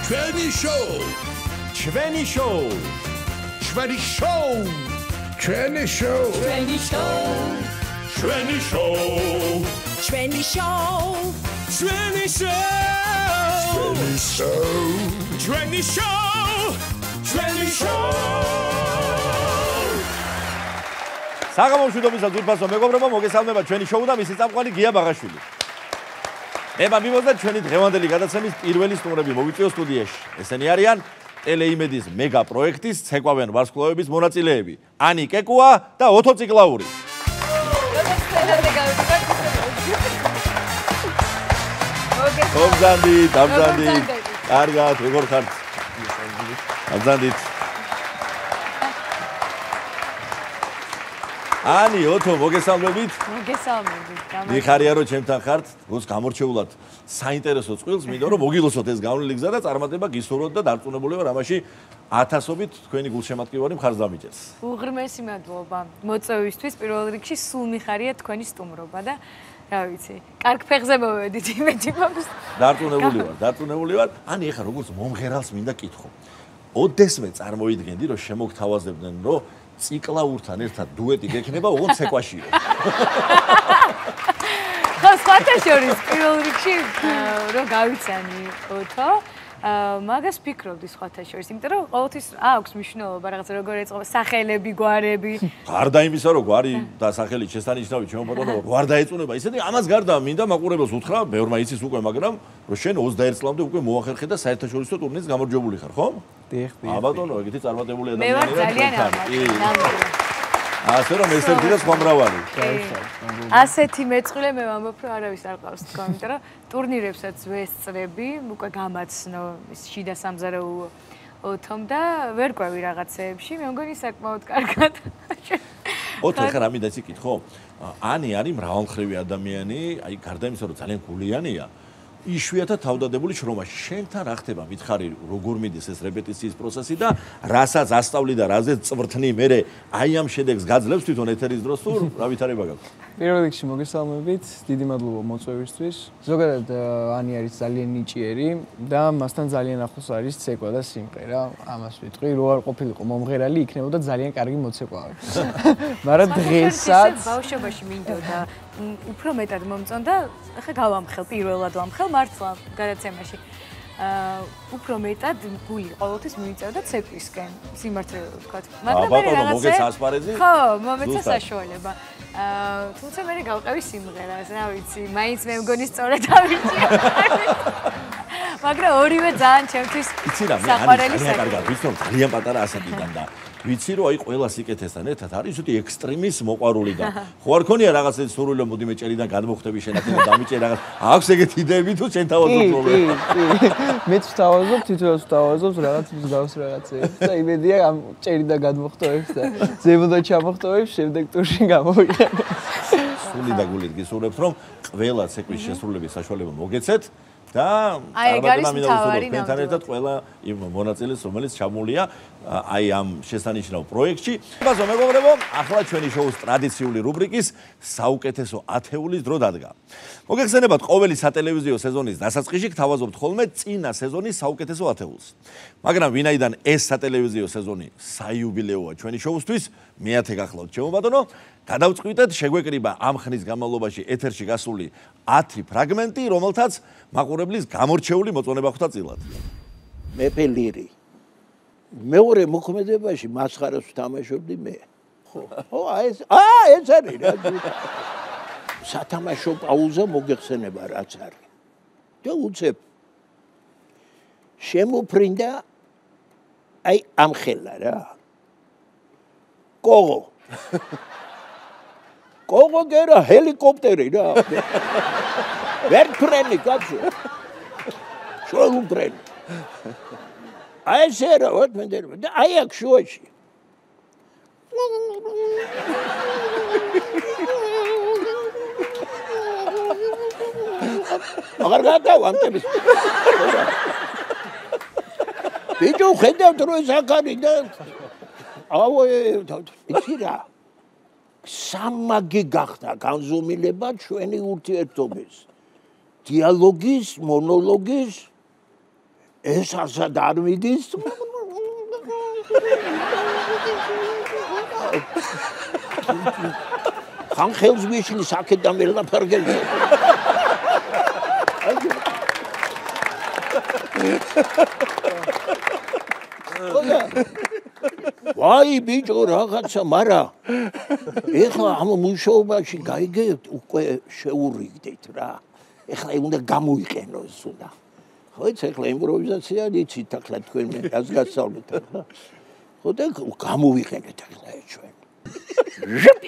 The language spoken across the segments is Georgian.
ჩვენი შოუ ჩვენი შოუ ჩვენი შოუ ჩვენი შოუ ჩვენი შოუ ჩვენი შოუ ჩვენი შოუ ჩვენი შოუ ჩვენი შოუ ჩვენი შოუ საღამოშვიდობის ძვირფასო მეგობრებო, მოგესალმება ჩვენი შოუ და მისი წამყვანი გია ბაღაშვილი. ნება მივხვდეთ ჩვენი დღევანდელი გადაცემის პირველი სტუმრები მოვიწვიო სტუდიაში. ესენი არიან ტელეიმედის მეგა პროექტის ცეკვავენ ვარსკვლავების მონაწილეები ანი კეკუა და ოთო ციკლაური. დამზადით. კარგად, როგორ ხართ? დამზადით. ანი, ოთო, მოგესალმებით. მიხარია რომ ჩემთან ხართ, როგორც გამორჩეულად საინტერესო წყვილს, მინდა რომ მოგილოცოთ ეს გავლილი გზა და წარმატება გისურვოთ და დარწმუნებული ვარ ამაში ათასობით თქვენი გულშემატკივარი მხარს დამიჭერს. უღრმესი მადლობა მოწვევისთვის პირველ რიგში სულ მიხარია თქვენი სტუმრობა და რა ვიცი, კარგ ფეხზე მოვედით იმედი მაქვს. დარწმუნებული ვარ. ანი, ეხლა როგორც მომღერალს მინდა კითხო. ოდესმე წარმოიდგენდი რომ შემოგთავაზებდნენ რომ ციკლაურთან ერთად დუეტი გექნება, ოღონდ ცეკვაშიო. ხო, სხვათა შორის პირველ რიგში რომ გავიცანი ოთო, მაგას ფიქრობდი სხვათა შორის, იმიტომ რომ ყოველთვის აქვს მნიშვნელობა რაღაცა როგორ ეწყობა სახელები, გვარები. გარდა იმისა, რომ გვარი და სახელი შესანიშნავი ჩემო ბატონო, გვარ დაეწუნება, ისეთი ამას გარდა მინდა მაყურებელს უთხრა, ბევრმა იცის უკვე, მაგრამ რომ შენ 21 წლამდე უკვე მოახერხე და საერთაშორისო ტურნეს გამარჯვებული ხარ, ხო? დიახ. ბატონო, ეგეთი წარმატებული მე ვარ ძალიან ამბავი. ასე რომ ეს ერთი და სხვა მრავალი. ასეთი მეწყვილე მე ვამბობ რომ არავის არ ყავს თქვა, იმიტომ რომ ტურნირებსაც ვესწრები, უკვე გამაცნო ის შიდა სამზარეულო ოთომ და ვერ ყვევი რაღაცეებში, მე მგონი საკმაოდ კარგად. ოთო ხარ ამინდა იცი ხო? ანი არის მრავალმხრივი ადამიანი, აი გარდა იმისა რომ ძალიან გულიანია, იშვიათად თავდადებული შრომაში. შენთან რა ხდება? მითხარი, როგორ მიდის ეს რეპეტიციის პროცესი და რასაც ასწავლი და რაზეც წვრთნი, მერე აი ამ შედეგს გაძლევს თვითონ ეთერის დროს თუ რა ვითარება გაქვს? პირველ რიგში მოგესალმებით, დიდი მადლობა მოწვევისთვის. ზოგადად ანი არის ძალიან ნიჭიერი და მასთან ძალიან ახლოს არის ცეკვა და სიმღერა. ამას ვიტყვი, რო არ ყოფილიყო მომღერალი, იქნებოდა ძალიან კარგი მოცეკვავი. მაგრამ დღესაც ბავშვობაში მინდოდა უფრო მეტად მომწონდა, ახლა გავამხელ, პირველად ვამხელ მართლა გადაცემაში. უფრო მეტად გული ყოველთვის მივიწევდა ცეკვისკენ, სიმართლე ვთქვათ. მაგრამ მე რაღაცა ხო, მომეცა საშუალება. თუმცა მე გავყევი სიმღერას, რა ვიცი, მაინც მე მგონი სწორად ავიჭია. მაგრამ ორივე ძალიან ჩემთვის საყვარელი საკითხია. კარგად, ვიცი რომ ძალიან პატარა ასაკიდან და ვიცი რომ აი ყველა სიკეთესთან ერთად არის ისეთი ექსტრემის მოყვარული და ხო არ ქონია რაღაც ეს სურვილი რომ მოდი მე ჭერიდან გადმოხტები შენახენა დამიჭერ რაღაც აქვს ეგეთი იდეები თუ შენ თავაზობ პრობლემა. მეც ვთავაზობ, თვითონაც ვთავაზობ რაღაც მსგავს რაღაცეებს და იმედია ამ ჭერიდან გადმოხტოებს და ზემოდან ჩამოხტოებს შემდეგ ტურში გამოვიყენებ. სული და გულით გისურვებთ რომ ყველა ცეკვის შესრულების საშუალება მოგეცეთ. და წარმატება მინდა უსურვოთ თქვენთან ერთად ყველა იმ მონაწილეს, რომელიც ჩამულია აი ამ შესანიშნავ პროექტში. ბაზო მეგობრებო, ახლა ჩვენი შოუს ტრადიციული რუბრიკის საუკეთესო ათეულის დრო დადგა. მოგეხსენებათ, ყოველი სატელევიზიო სეზონის დასაწყისში გთავაზობთ ხოლმე წინა სეზონის საუკეთესო ათეულს. მაგრამ ვინაიდან ეს სატელევიზიო სეზონი საიუბილეოა ჩვენი შოუსთვის, მეათე გახლავთ ჩემო ბატონო, გადავწყვიტეთ შეგვეკრიბა ამ ხნის განმავლობაში ეთერში გასული 10 ფრაგმენტი, რომელთაც მაყურებლის გამორჩეული მოწონება ხვდა წილად. მეფე ლირი. მეორე მოქმედებაში მასხარას ვთამაშობდი მე. ხო, ეს არის რა. სათამაშო პაუზა მოგეხსენება რაც არის. და უცებ შემოფრინდა აი ამ ხელა რა. კოღო. კოღო გერა ჰელიკოპტერი რა. ვერტრენი კაცო. შოუტრენი. აი ესე რა ვარ მე და აი აქ შუაში. მაგარ გადავამტებს. ბიჭო ხედავთ რომ ეს ახალი და აუ იცი რა. სამმაგი გახდა განზომილება ჩვენი ურთიერთობის. დიალოგის, მონოლოგის ეს არსად არ მიდის? ხან ხელს მიშლის აქედან ვერაფერ გეძო. ვაი ბიჭო რაღაცა, მარა ეხლა ამ მუშაობაში გაიგებთ უკვე შეურიგდით რა. ეხლა უნდა გამოიყენოს უნდა. ხო იცი ეხლა იმპროვიზაცია იცით ახლა თქვენ მე რას გასწავლეთ ახლა. ხო და გამოვიყენეთ ახლა ჩვენ.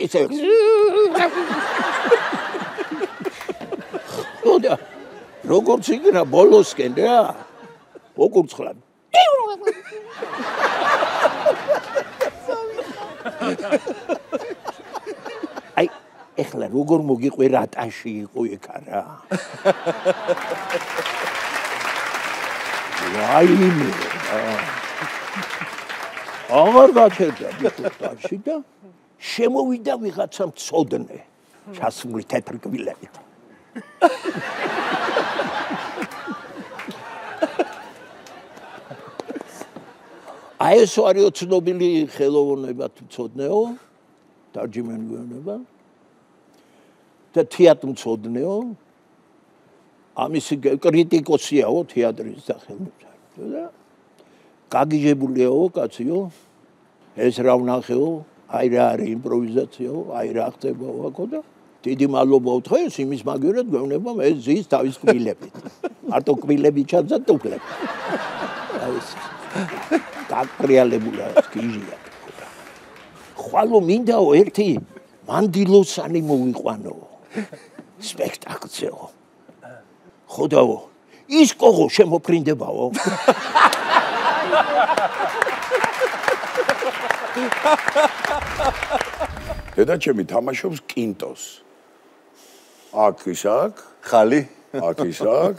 ისე ხო და როგორც იქნა ბოლოსკენ რა. უკურცხლა აი ეხლა როგორ მოგიყვე რატაში იყო იქ არა ვაიმე აღარ გაჩერდა ბიტუში და შემოვიდა ვიღაცა მწოდნე ჩასმული თეთრი კბილებით აი ეს არის ცნობილი ხელოვნება მწოდნეო თარჯიმანი გვეუბნება და თეატრ მწოდნეო ამისი კრიტიკოსიაო თეატრის სახელმწიფო და გაგიჟებულიაო კაციო ეს რა ვნახეო აი რა არის იმპროვიზაციაო აი რა ხდებაო აქო და დიდი მადლობა უთხრეს იმის მაგერად გვეუბნება ეს ზის თავის კბილებით მარტო კბილები ჩაძა თუკლები აი ეს გაკრიალებულა სკიჟია ხვალო მინდაო ერთი მანდილოსანი მოვიყვანო სპექტაკლზეო ხოდაო ის კოღო შემოფრინდებაო დედაჩემი თამაშობს კინტოს აქ ის აქ ხალი აქ ის აქ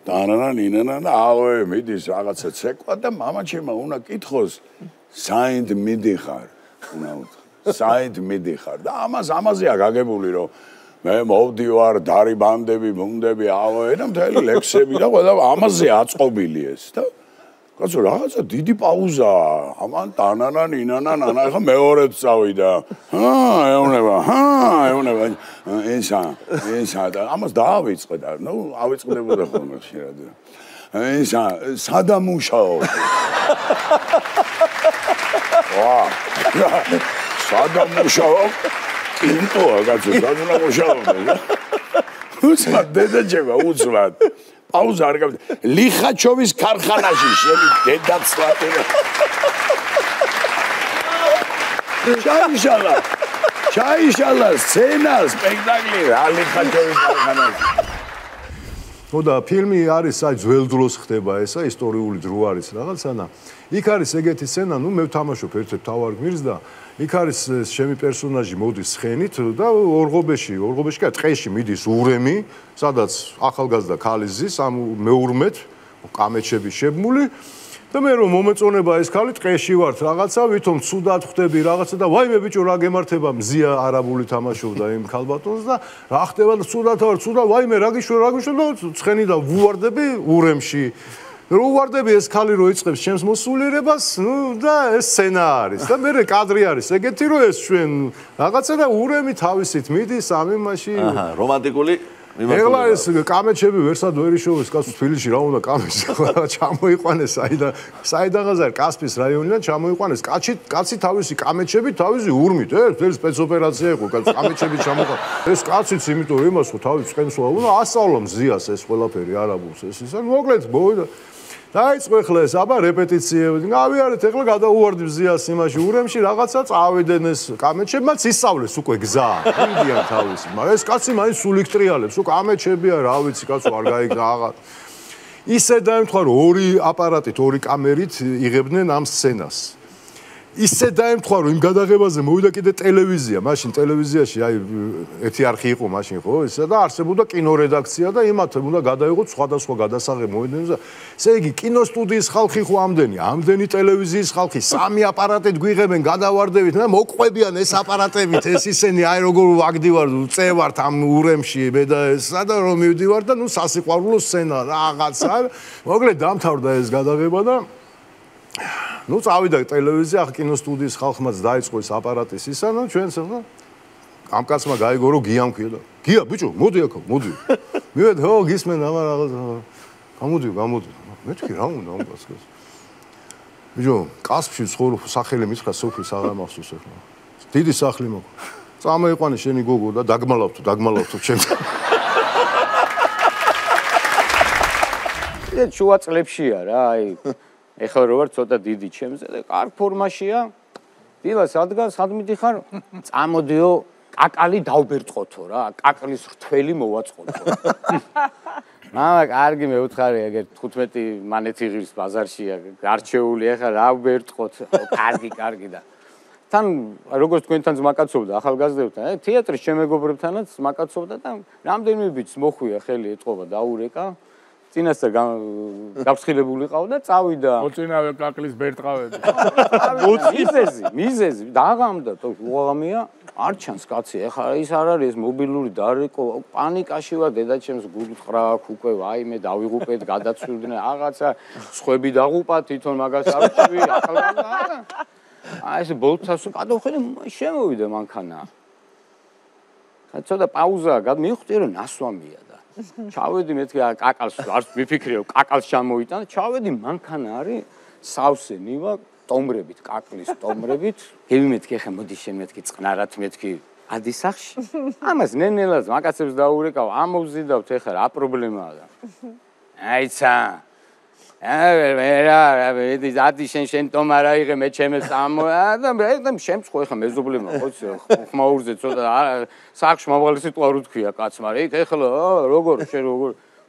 დანანა ნინანა აღვე მიდის რაღაცა ცეკვა და მამაჩემა უნდა კითხოს საინდ მიდიხარ უნდა საინდ მიდიხარ და ამაზეა გაგებული რომ მე მოვდივარ დარიბანდები მუნდები აღვე და მთელი ლექსები და ყველა ამაზე აწყობილი ეს და კაცო რაღაცა დიდი პაუზაა ამან დანანა ნინანა ნანა ხა მეორედ წავიდა ეუნება ესა და ამას დაავიწყე და ნუ ავიწყდებოდა ხოლმე ხშირად ესა სადამუშაო ვა სადამუშაო კინტოა კაცო სადამუშაო უცბად დედაჩემა უცბად პაუზა არ გავიდა ლიხაჩოვის ქარხანაში შენი დედაცლატი ჩაიშალა სცენა სპექტაკლი რა ლიხაჩოვის ქარხანაში ხო და ფილმი არის აი ძველ დროს ხდება ესა ისტორიული დრო არის რაღაცა და იქ არის ეგეთი სცენა ნუ მე ვთამაშობ ერთ-ერთ თავარ გმირს და იქ არის ჩემი პერსონაჟი მოდის ცხენით და ორღობეში კი ტყეში მიდის ურემი სადაც ახალგაზრდა ქალი ზის ამ მეურმეთ კამეჩები შებმული და მე რომ მომეწონება ეს ქალი ტყეში ვართ რაღაცა ვითომ ცუდად ხვდები რაღაცა და ვაიმე ბიჭო რა გემართება მზია არაბული თამაშობდა იმ ქალბატონს და რა ხდება და ცუდად ვარ ცუდად ვაიმე რა გიშვა და ცხენი და ვუვარდები ურემში რო ვარდები ეს ქალი რო იწყებს ჩემს მოსულიერებას ნუ და ეს სცენა არის და მე კადრი არის ეგეთი რომ ეს ჩვენ რაღაცა და ურემი თავისით მიდის ამ იმაში რომანტიკული ეხლა ეს კამეჩები ვერსად ვერ იშოვეს კაცო თბილისში რა უნდა კამეჩი ჩამოიყვანეს საიდანღაც არის კასპის რაიონიდან ჩამოიყვანეს კაცი თავისი კამეჩები თავისი ურმით ეს სპეცოპერაცია იყო კაცო კამეჩები ჩამოყვანეს ეს კაციც იმიტომ იმას ხო თავის წყენს უნდა ასწავლა მზიას ეს ყველაფერი არაბულს ეს ისა მოკლედ მოვიდა დაიწყო ეხლა ეს აბა რეპეტიციები გავიარეთ ეხლა გადაუვარდი მზიას იმაში ურემში რაღაცა წავიდნენ ეს კამეჩები მათ ისწავლეს უკვე გზა იმდიან თავისი მაგრამ ეს კაცი მაინც სულ იქტრიალებს უკვე კამეჩებია რა ვიცი კაცო არ გაიგდა აღარ ისე დაემთხვა რომ ორი აპარატით ორი კამერით იღებდნენ ამ სცენას ისე დაემთხვა რომ იმ გადაღებაზე მოვიდა კიდე ტელევიზია, მაშინ ტელევიზიაში აი ერთი არხი იყო მაშინ ხო ესა და არსებობდა კინორედაქცია და იმათ უნდა გადაიღოთ სხვადასხვა გადასაღები მოვიდნენ და ესე იგი კინოსტუდიის ხალხი ხო ამდენი ტელევიზიის ხალხი სამი აპარატით გვიღებენ გადავარდებით და მოყვებიან ეს აპარატებით ეს ისენი აი როგორ ვაგდივარ წევართ ამ ურემში მე და ესა და რომ მივდივარ და ნუ სასიყვარულო სცენა რაღაცა მოკლედ დამთავრდა ეს გადაღება და ну წავიდა ტელევიზია ახ კინოსტუდიის ხალხმაც დაიწყო ეს აპარატის ისა და ჩვენც ახლა ამ კაცმა გაიგო რომ გიამქვია და გია ბიჭო მოდი აქ მოდი მივედი ხო გისმენ ამა რაღაც გამოდი მეთქი რა უნდა ამ კაცს ბიჭო კასპში ცხოვრობ სახელი მითხრა სოფლის აღარ მახსოვს ახლა დიდი სახლი მაქვს წამოიყვანე შენი გოგო და დაგმალავთო ჩემს ეს შუა წლებშია რა აი ეხლა რო ვარ ცოტა დიდი ჩემზე და კარგ ფორმაშია. დილა სად მიდიხარ? წამოდიო, კაკალი დავბერწყოთო რა, კაკლის რთველი მოვაწყოთო. მამა კარგი მეუთხარი ეგერ 15 მანეთი ღირს ბაზარშია გარჩეული ეხლა რა ვბერწყოთ. კარგი და თან როგორც თქვენთან ზმაკაცობდა ახალგაზრდებთან, თეატრის შემეგობრებთანაც ზმაკაცობდა და რამდენიმე ბიჭს მოხვია ხელი ეტყობა დაურეკა. წინასწარ გაფრთხილებული ყავ და წავიდა. მოწინავე კაკლის ბერტყავები. მიზეზი დაღამდა თუ უაღამია არ ჩანს კაცი. ეხლა ის არ არის მობილური დარეკო, პანიკაში ვარ, დედაჩემს გულთხრა აქ უკვე ვაიმე დავიღუპეთ, გადაცვლდნენ რაღაცა, სხვები დაღუპა თვითონ მაგას არ ვწვი, ახალგაზრდა. აი ეს ბოლცას გადავხედე, შემოვიდა მანქანა. ცოტა პაუზა, მივხვდი რომ ნასვამია და ჩავედი მეთქი კაკალს არ მიფიქრე რომ კაკალს ჩამოვიტან ჩავედი მანქანა არის სავსე ნივა ტომრებით კაკლის ტომრებით გევიმეთქი ხე მოდი შენ მეთქი წყნარად მეთქი ადი სახში ამას ნენელას მაკაცებს დაურეკავ ამოვზიდავთ ეხლა რა პრობლემაა და აიცა ადი შენ ტომარა იღე მე ჩემს ამო და შემწყო ეხლა მეზობლემა ხოცი ხმაურზე ცოტა სახში მომღალი სიტყვა რო თქვია კაცმა იქ ეხლა როგორ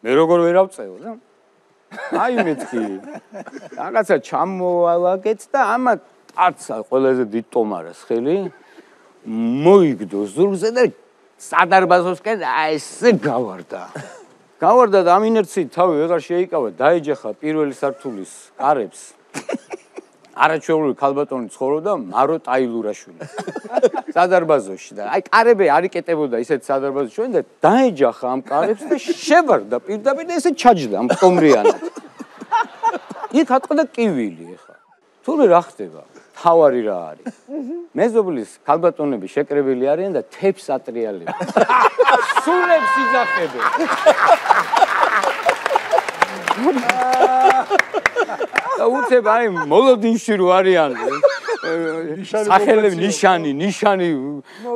მე როგორ ვერ ავწევ და აი მეთქი რაღაცა ჩამოვალაგეთ და ამა კაცსა ყველაზე დიდ ტომარას ხელი მოიგდო ზურგზე და სადარბაზოსკენ აი ესე გავარდა და ამ ინერციით თავი ვეღარ შეიკავა დაეჯახა პირველი სართულის კარებს არაჩვეულებრივი ქალბატონი ცხოვრობდა მარო ტაილურაშვილი სადარბაზოში და აი კარები არ იკეტებოდა ისეთ სადარბაზოში ჩვენ და დაეჯახა ამ კარებს და შევარდა პირდაპირ და ესე ჩაჯდა ამ ტომრიანად იქ ატყდა კივილი ეხა თურმე რა ხდება თავარი რა არის მეზობლის ქალბატონები შეკრებილი არიან და თებს ატრიალებენ სულებს იძახებენ და უცებ აი მოლოდინში რო არიან სახელები ნიშანი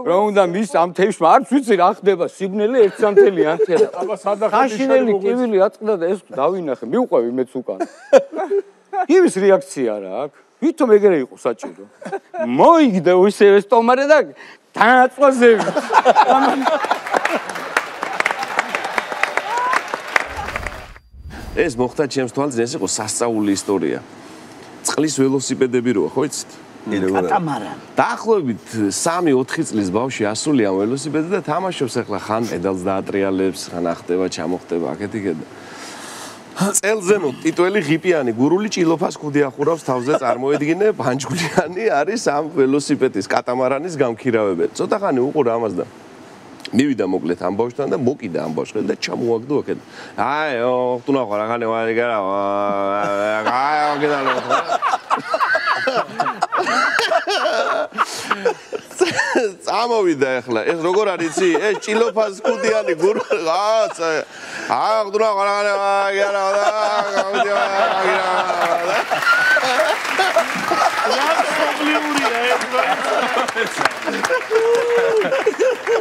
რა უნდა მის ამ თებში არც ვიცი რა ხდება სიგნელი 1.1 ანთია აბა სადახაშინელი კივილი ატყდა და ეს დავინახე მივყვევი მეც უკან ის რეაქცია რა აქვს ვითომ ეგრე იყო საჭირო მოიგდა ისევ ეს ტომარე და დააწვაზები ეს მოხდა ჩემს თვალს ეს იყო სასწაული ისტორია წყლის ველოსიპედები როა ხო იცით კატამარანი დაახლოებით 3-4 წლის ბავშვი ასული ამ ველოსიპედზე და თამაშობს ახლა ხან პედალს დაატრიალებს ხან ახტება ჩამოხტება აქეთ-იქეთ წელზემო ტიტველი ღიპიანი გურული ჭილოფას ხუდი ახურავს თავზე წარმოედგინე ბანჯგვლიანი არის ამ ველოსიპედის კატამარანის გამქირავებელი ცოტა ხანი უყურა ამას და მივიდა მოკლედ ამ ბავშვთან და მოკიდა ამ ბავშვს და ჩამოაგდო აქეთ აი ხტუნა ხო რაღაცა ვარიგარა აი გედალო წამოვიდა ახლა ეს როგორ არის იცი ეს ჭილოფას ხუდიანი გურ აი ხტუნა ხო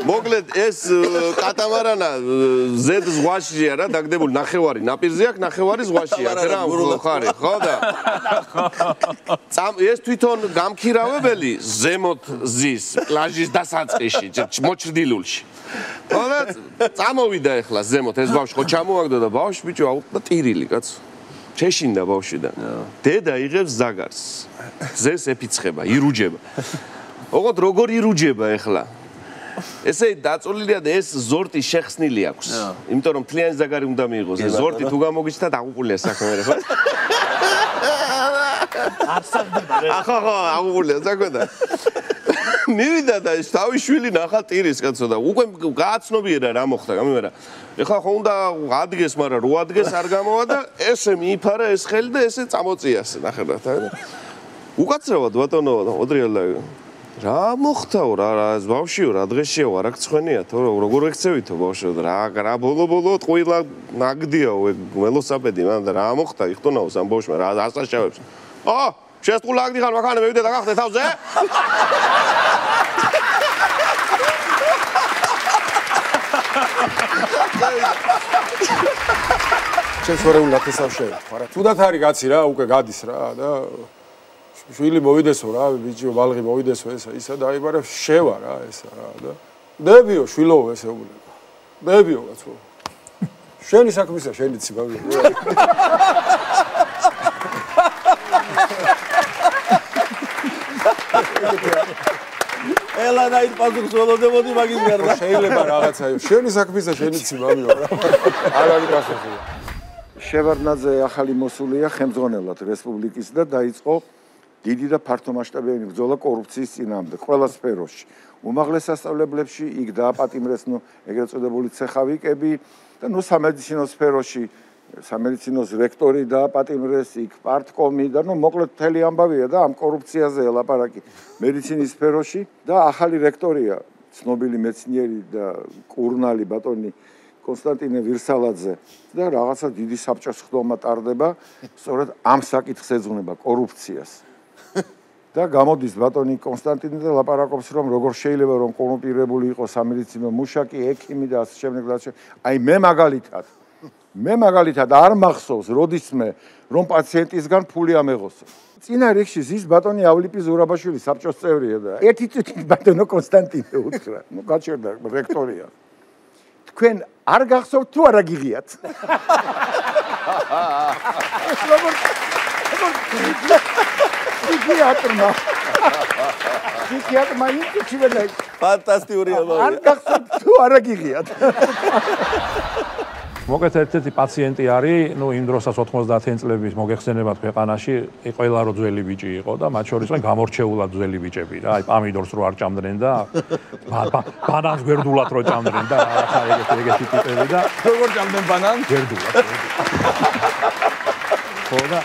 მოკლედ ეს კატამარანა ზედ ზღვაშია რა დაგდებული ნახევარი ნაპირზე აქვს ნახევარი ზღვაშია რა ხარი ხო და ეს თვითონ გამქირავებელი ზემოთ ზის პლაჟის დასაწყისში მოჭრდილულში ხო და წამოვიდა ახლა ზემოთ ეს ბავშვი ხო ჩამოაგდო და ბავშვი ბიჭო აუტდა ტირილი კაც შეშინდა ბავშვიდან. დედა იღებს ზაგარს. გზეს ეფიცხება, ირუჯება. ოღონდ როგორ ირუჯება ეხლა? ესე დაწოლილია და ეს ზორტი შეხსნილი აქვს. იმიტომ რომ თლიანი ზაგარი უნდა მიიღოს. ეს ზორტი თუ გამოგიჩნდა დაღუპულია საქმე რა. ახლა აღუყულია საქმე და მივიდა და ეს თავი შვილი ნახა ტირის კაცო და უკვე გააცნობიერა რა მოხდა გამიმერა. ეხლა ხო უნდა ადგეს, მაგრამ რო ადგეს არ გამოვა და ესე მიიფარა ეს ხელი და ესე წამოწიასე ნახე რა. უკაცრავად ბატონო ოდრიალა რა მოხდაო რა ბავშვიო რა დღესიო რა გცხვენია თო როგორ ექცევითო ბავშვიო რა ბოლო ტყუილა ნაგდიაო ველოსაპედი მან და რა მოხდა იხტონაოს ამ ბავშვმა რა ასაშავებს შეესტყულა აგდიხარ მაქანე მევიდე და გახდე თავზე ჩემს ვერეულად ესავშევ ხარა თუდად არის კაცი რა უკვე გადის რა და შვილი მოვიდესო რა ბიჭო ბალღი მოვიდესო ისა და აი მაგრამ შევა რა ესა რა და დებიო შვილო ესე უგულება დებიო კაცო შენი საქმისა შენი ცი ბავშვი ელანაით პასუხს ველოდებოდი მაგის გარდა შეიძლება რაღაცა შენი საქმისა შენი ცი მამიო რა არ არის პასუხი შევარდნაძე ახალი მოსულია ხელმძღვანელად რესპუბლიკის და დაიწყო დიდი და ფართომასშტაბიანი ბრძოლა კორუფციის წინააღმდეგ ყველა სფეროში. უმაღლეს სასწავლებლებში იქ დააპატიმრეს ეგრეთ წოდებული ცეხავიკები და სამედიცინო სფეროში სამედიცინოს რექტორი დააპატიმრეს იქ პარტკომი და მოკლედ მთელი ამბავია და ამ კორუფციაზე ელაპარაკი მედიცინის სფეროში და ახალი რექტორია ცნობილი მეცნიერი და კურნალი ბატონი კონსტანტინე ვირსალაძე და რაღაცა დიდი საბჭოს ხდომა ტარდება სწორედ ამ საკითხს ეძღვნება კორუფციას. და გამოდის ბატონი კონსტანტინე და ლაპარაკობს რომ როგორ შეიძლება რომ კორუმპირებული იყოს სამედიცინო მუშაკი, ექიმი და ასე შემდეგ და ასე. აი მე მაგალითად არ მახსოვს როდისმე რომ პაციენტისგან ფული ამეღოსო. წინა რიგში ზის ბატონი ავლიპი ზურაბაშვილი საბჭოს წევრია და ერთი წუთით ბატონო კონსტანტინე უთხრა. გაჩერდა რექტორია. თქვენ არ გახსოვთ თუ არა გიღიათ? ფსიქიატრმა ინტუიციურად ფანტასტიკურია არ გახსოვთ თუ არა გიღიათ მოგეთ ერთ-ერთი პაციენტი არის, იმ დროსაც 90-იან წლების მოგეხსენებათ ქვეყანაში, ყველა რო ძველი ბიჭი იყო და მათ შორის გამორჩეულად ძველი ბიჭები რა, აი პამიდორს რო არ ჭამდნენ და ბანანს გვერდულად რო ჭამდნენ და რაღაცა ეგეთი ტიპები და როგორ ჭამდნენ ბანანს? გვერდულად. ხო და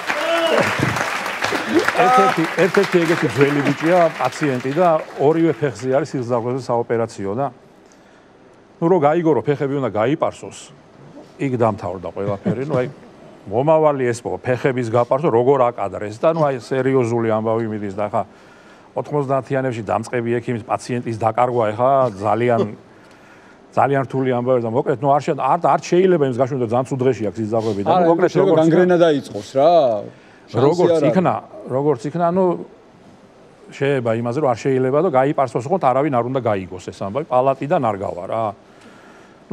ერთ-ერთი ეგეთი ძველი ბიჭია პაციენტი და ორივე ფეხზე არის სიღრმეზე საოპერაციო და რო გაიგო რომ ფეხები უნდა გაიპარსოს იქ დამთავრდა ყველაფერი, აი მომავალი ესპო ფეხების გაპარსო როგორ აკადრეს და აი სერიოზული ამბავი მიდის და ხა 90-იანებში დამწყები ექიმის პაციენტის დაკარგვა ხა ძალიან რთული ამბავი და მოკლედ არ შეიძლება იმის გაშუქება ძალიან უძღეში აქვს იზაღები და მოკლედ როგორ განგრენა დაიწყოს რა როგორც იქნა შეიძლება იმაზე რომ არ შეიძლება და გაიპარსოს ხოთ არავინ არ უნდა გაიგოს ეს ამბავი პალატიდან არ გავა რა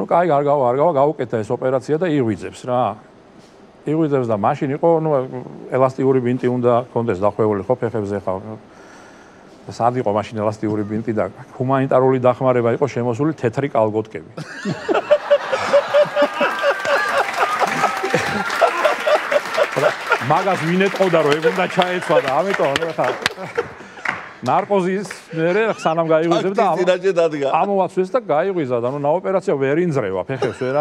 კაი არ გავა გაუკეთა ეს ოპერაცია და იღვიძებს რა იღვიძებს და მაშინ იყო ელასტიური ბინტი უნდა კონდეს დახვეული ხო ფეხებზე ხა სად იყო მაშინ ელასტიური ბინტი და ჰუმანიტარული დახმარება იყო შემოსული თეთრი კალგოტკები მაგას ვინ ეტყოდა რომ ეგ უნდა ჩაეცვა და ამიტომ ხა ნარკოზის მერე სანამ გაიღვიძებ და ამოვაცვეს და გაიღვიზა და ოპერაცია ვერ ინძრევა ფეხებს ვერ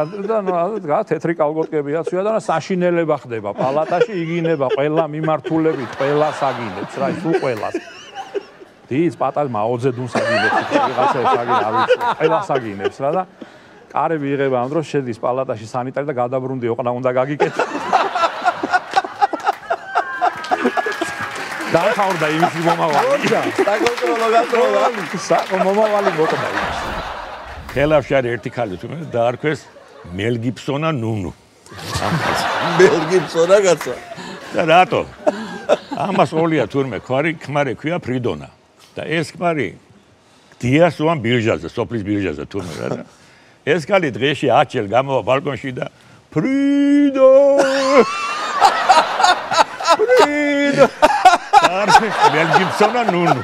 და თეთრი კალგოტკები აცვია და საშინელება ხდება პალატაში იგინება ყველა მიმართულებით ყველას აგინებს რა ის უყველას დის პატალ მაოძედუნს აგინებს ვიღაცას აგინებს ყველას აგინებს რა და კარები იღება ამ დროს შედის პალატაში სანიტარი და გადაბრუნდი ოყნა უნდა გაგიკეთო დაახავრდა იმის მომავალი. საკონტროლო გასწროლა. მომავალი მოყდა იმის. ხელავში არის ერთი ქალი თუმცა დაარქვეს მელ გიბსონა ნუნუ. მელ გიბსონა გაცა. და რატო? ამას ოლია თურმე ქმარი ქვია ფრიდონა. და ეს ქმარი დიას უან ბირჟაზე, სოფლის ბირჟაზე თურმე რა და ეს ქალი დღეში 10 ჯერ გამოვა ბალკონში და ფრიდო მელ გიბსონა ნუნუ.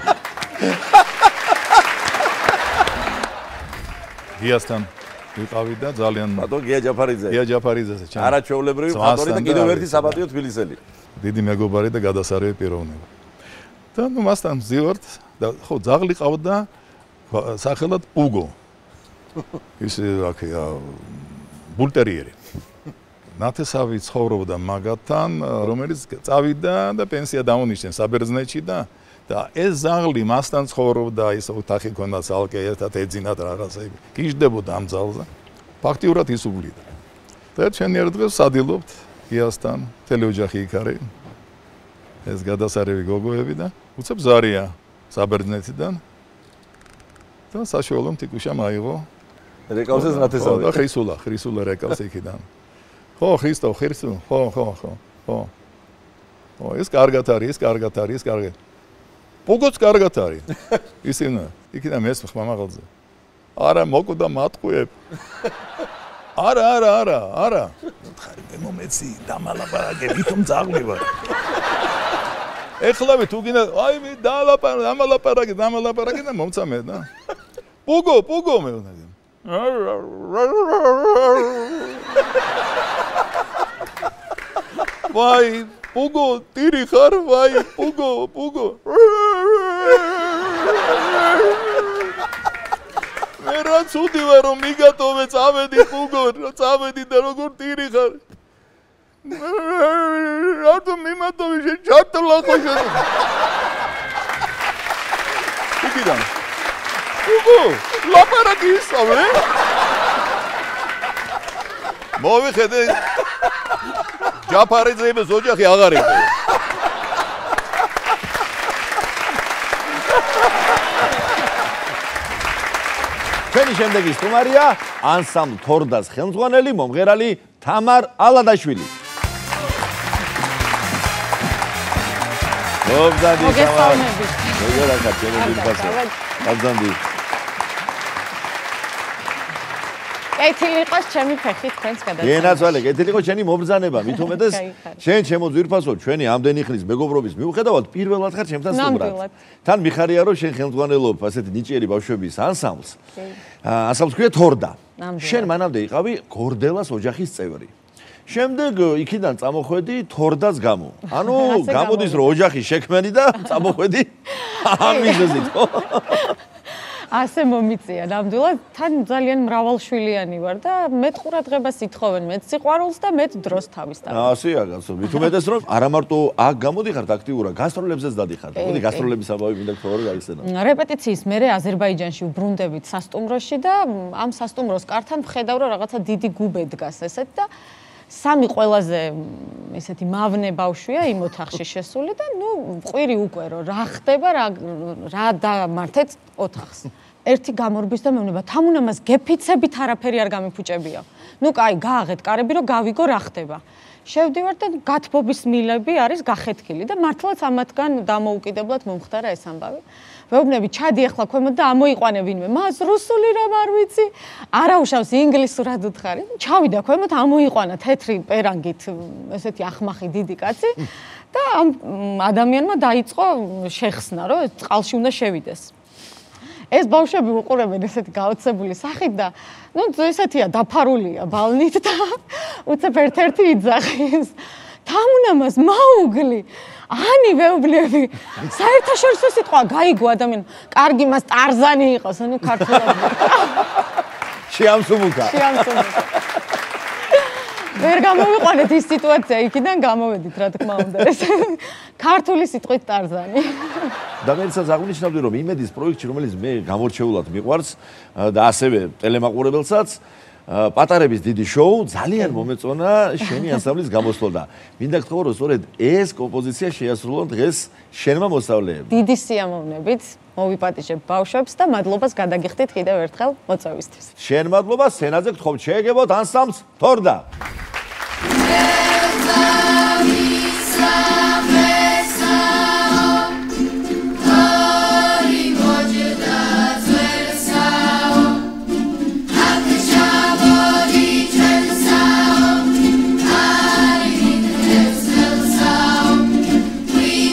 გიასთან ვიყავი და ძალიან ბატონ გია ჯაფარიძე. გია ჯაფარიძეზე ჩა. არაჩვეულებრივი მხატვარი და კიდევ ერთი საბატიო თბილისელი. დიდი მეგობარი და გადასარევი პიროვნება. და ნუ მასთან ვზივართ და ხო ძაღლი ყავდა სახელად პუგო. ის აქია ბულტერიერი. ნათესავი ცხოვრობდა მაგათთან, რომელიც წავიდა და პენსია დაუნიშნეს საბერძნეთში და ეს ზაღლი მასთან ცხოვრობდა, ის ოთახი ქონდა სალკე, ერთად ეძინათ რაღაცები. გიждდებოდა ამ ძალზე. ფაქტიურად ის უვლიდა. და ჩვენ ერთ დღეს სადილობთ გიასთან, თელეოჯახი იქ არის. ეს გადასარევი გოგოები და უცებ ზარია საბერძნეთიდან. და საშუალო მტიკუშა მაიღო. რეკავს ეს ნათესავი. და ხრისულა რეკავს იქიდან. ხო, ხრისტო. ხო. ეს კარგად არის. პუგოც კარგად არის. ისინი იქიდან მესმ ხმამაღალზე. არა, მოკვდა მატყუებ. არა. ხარი მე მომეცი, დამალაპარაკე, ვითომ ძაღლი ვარ. ეხლავე თუ გინდა, აი მე დამალაპარაკე და მომცამე და. პუგო მე უნდა. ვაი, პუგო, ტირი ხარ, ვაი, პუგო. მე რაც უდივა რომ მიგატოვე, წავედი პუგო, წავედი და როგორ ტირი ხარ. რატომ მიმატოვე შენ ჩარტლა ხო შენ? უკიდან. პუგო, ლაპარაკი ისწავლე? მოვიხედე ჯაფარიძეების ოჯახი აღარ იყო. ჩვენი შემდეგი სტუმარია ანსამბლ თორდას ხელმძღვანელი მომღერალი თამარ ალადაშვილი. მოგესალმებით. მოგესალმებით, ჩემი ძირფასო. გაბზანდი. კეთილი იყოს ჩემი ფეხი თქვენს გადაცემაში. გენაცვალე, კეთილი იყოს შენი მობრძანება, მით უმეტეს შენ ჩემო ძვირფასო, ჩვენი ამდენი ხნის მეგობრობის მიუხედავად პირველად ხარ ჩემთან სტუმრად. თან მიხარია რომ შენ ხელმძღვანელობ ასეთი ნიჭიერი ბავშვების ანსამბლს. ანსამბლს ქვია თორდა. შენ მანამდე იყავი გორდელას ოჯახის წევრი. შემდეგ იქიდან წამოხვედი თორდას გამო. ანუ გამოდის რომ ოჯახი შექმენი და წამოხვედი ამ მიზეზით, ხო? ასე მომიწია, ნამდვილად თან ძალიან მრავალშვილიანი ვარ და მეტ ყურადღებას ითხოვენ, მეტ სიყვარულს და მეტ დროს თავისთავად. ასეა, კაცო, მით უმეტეს რომ არა მარტო აქ გამოდიხართ აქტიურად, გასტროლებზეც დადიხართ. მოდი გასტროლების საბავი მინდა გთხოვო რომ გაიხსენო. რეპეტიციის მერე აზერბაიჯანში ვბრუნდებით სასტუმროში და ამ სასტუმროს კართან ვხედავ რომ რაღაცა დიდი გუბე დგას ესეთ და სამი ყველაზე ესეთი მავნე ბავშვია იმ ოთახში შესული და ნუ მყვირი უკვე რომ რა ხდება, რა დამართეთ ოთახს. ერთი გამორბის და მეუბნება, თამუნამას გეფიცებით არაფერი არ გამიფუჭებია. ნუ კაი, გააღეთ კარები რომ გავიგო რა ხდება. შევდივარ და გათბობის მილები არის გახეთქილი და მართლაც ამათგან დამოუკიდებლად მომხდარა ეს ამბავი. ვეუბნები, ჩადი ახლა ქვემოთ და ამოიყვანე ვინმე. მას რუსული რომ არ ვიცი, არაუშავს ინგლისურად უთხარი. ჩავიდა ქვემოთ, ამოიყვანა თეთრი პერანგით, ესეთი ახმახი დიდი კაცი და ამ ადამიანმა დაიწყო შეხსნა, რომ წყალში უნდა შევიდეს. ეს ბავშვები უყურებენ ესეთი გაოცებული სახით და ნუ ესეთია დაფარულია ბალნით და უცებ ერთ-ერთი იძახის. თამუნამას მაუგლი ანი ვეუბნები საერთაშორისო სიტყვა გაიგო ადამიანი კარგი მას ტარზანი იყოს ანუ ქართულად შეამსუბუქა ვერ გამოვიყვანეთ ის სიტუაცია იქიდან გამოვედით რა თქმა უნდა ეს ქართული სიტყვით ტარზანი და მე იცას აღნიშნავდი რომ იმედის პროექტში რომელიც მე გამორჩეულად მიყვარს და ასევე ტელემაყურებელსაც პატარების დიდი შოუ ძალიან მომეწონა შენი ანსამბლის გამოსვლა და მინდა გთხოვო რომ სწორედ ეს კომპოზიცია შეასრულო დღეს შენმა მოსწავლეებმა. დიდი სიამოვნებით მოვიპატიჟებ ბავშვებს და მადლობას გადაგიხდით კიდევ ერთხელ მოწვევისთვის. შენ მადლობა სცენაზე გთხოვთ შეეგებოთ ანსამბლს თორდა. We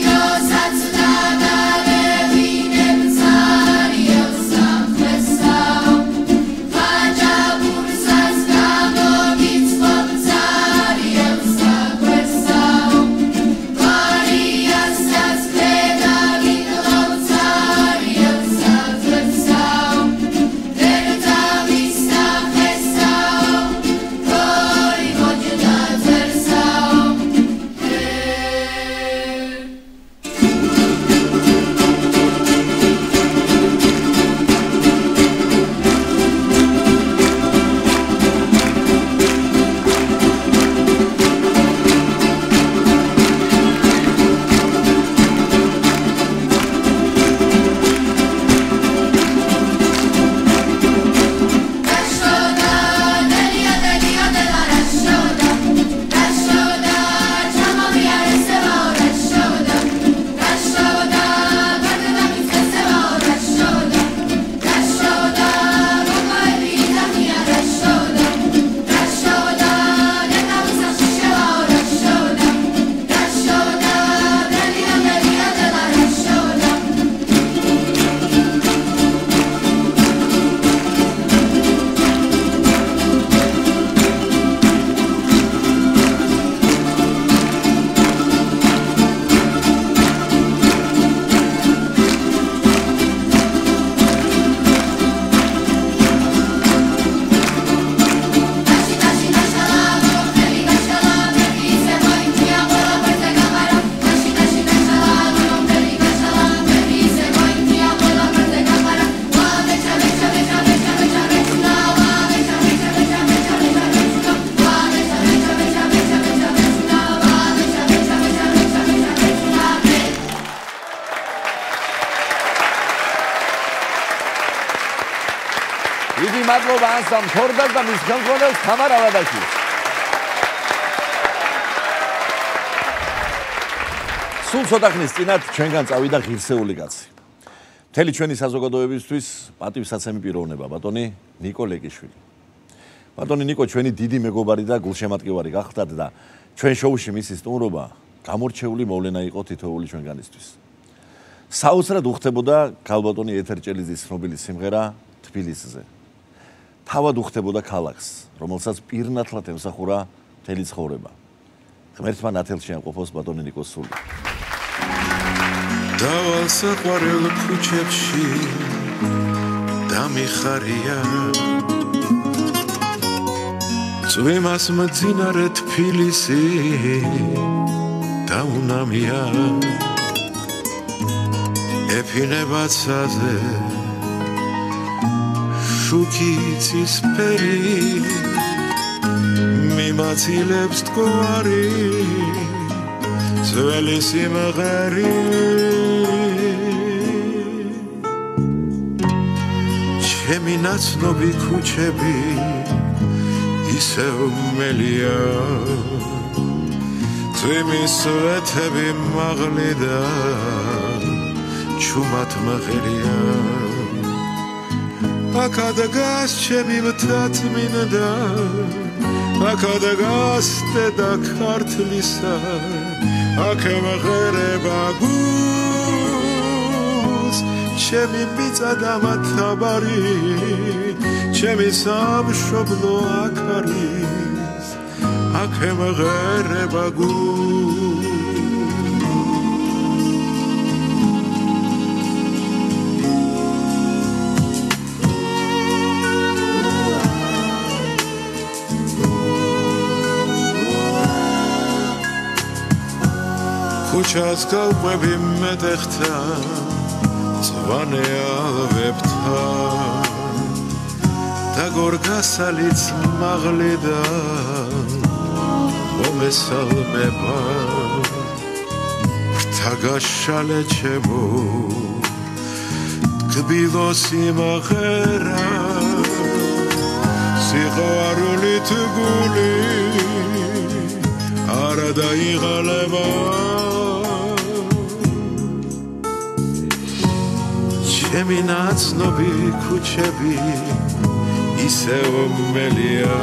მადლობა ანსამბლ თორდას და მის ხელმძღვანელს თამარ ავადაშვილს. სულ ცოტა ხნის წინათ ჩვენგან წავიდა ღირსეული კაცი. მთელი ჩვენი საზოგადოებისთვის პატივსაცემი პიროვნება ბატონი ნიკო ლეკიშვილი. ბატონი ნიკო ჩვენი დიდი მეგობარი და გულშემატკივარი გახდათ და ჩვენ შოუში მისი სტუმრობა გამორჩეული მოვლენა იყო თითოეული ჩვენგანისთვის. საოცრად უხდებოდა ქალბატონი ეთერჭელიძის ცნობილი სიმღერა თბილისზე. თავად უხდებოდა ქალაქს, რომელსაც პირნათლად ემსახურა მთელი ცხოვრება. ღმერთმა ნათელში ამყოფოს ბატონი ნიკოს სული. დავალ საყვარელ ქუჩებში დამიხარია წვიმას მძინარე თბილისი დაუნამია ეფინება ცაზე შუქი ცისფერი მიმაცილებს თგვარი ძველი სიმღერი ჩემი ნაცნობი ქუჩები ისევ მელია წვიმის სვეთები მაღლი და ჩუმად მღერია აკადაგას ჩემი მთაწმინდა აკადაგას დედა ქართლისა აქ მღერება გულს ჩემი მიწა და მათაბარი ჩემი სამშობლო აქ არის აქ მღერება გულს ქუჩას გავყვები მეტეხთა წვანე ალვებთან და გორგასალიც მაღლი და მომესალმება ფრთა გაშალე ჩემო თბილო სიმღერა სიყვარულით გული არა დაიღალება ჩემი ნაცნობი ქუჩები ისევ მელია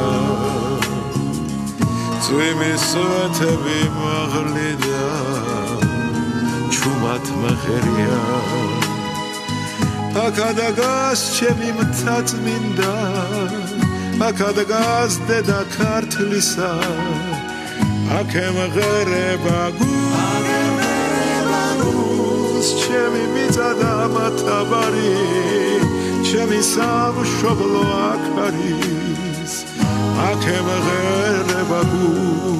წვიმის სვეთები მაღლი და ჩუმად მღერია აკადაგას ჩემი მთაწმინდა აკადაგას დედა ქართლისა აქ მღერება გულს ჩემი მიწა და მათაბარი ჩემი სამშობლო აქ არის აქ მღერება გულს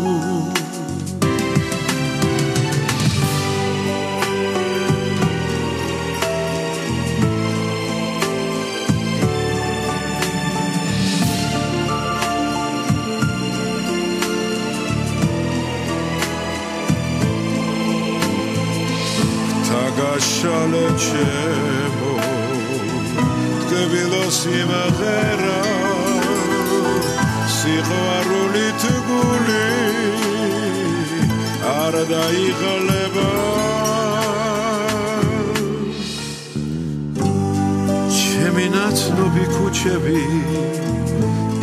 გაშალე ჩემო თბილო სიმღერა სიყვარულით გული არ დაიღალება ჩემი ნაცნობი ქუჩები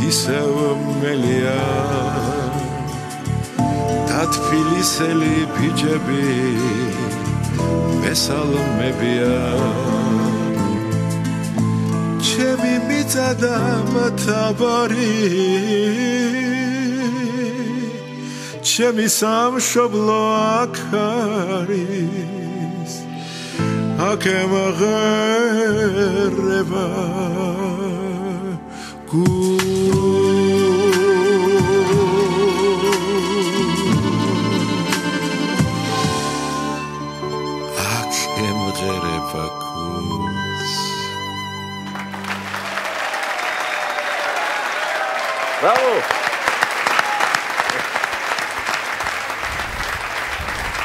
ისევ მელია და თბილისელი ბიჭები მესალმებია ჩემი მიწა და მათაბარი ჩემი სამშობლო აქ არის აქ მღერება Bravo!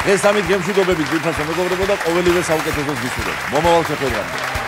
ეს სამი გემშვიდობებით გითხრათ მეგობრებო და ყოველივე საუკეთესოს გისურვებთ. მომავალ შეხვედრამდე.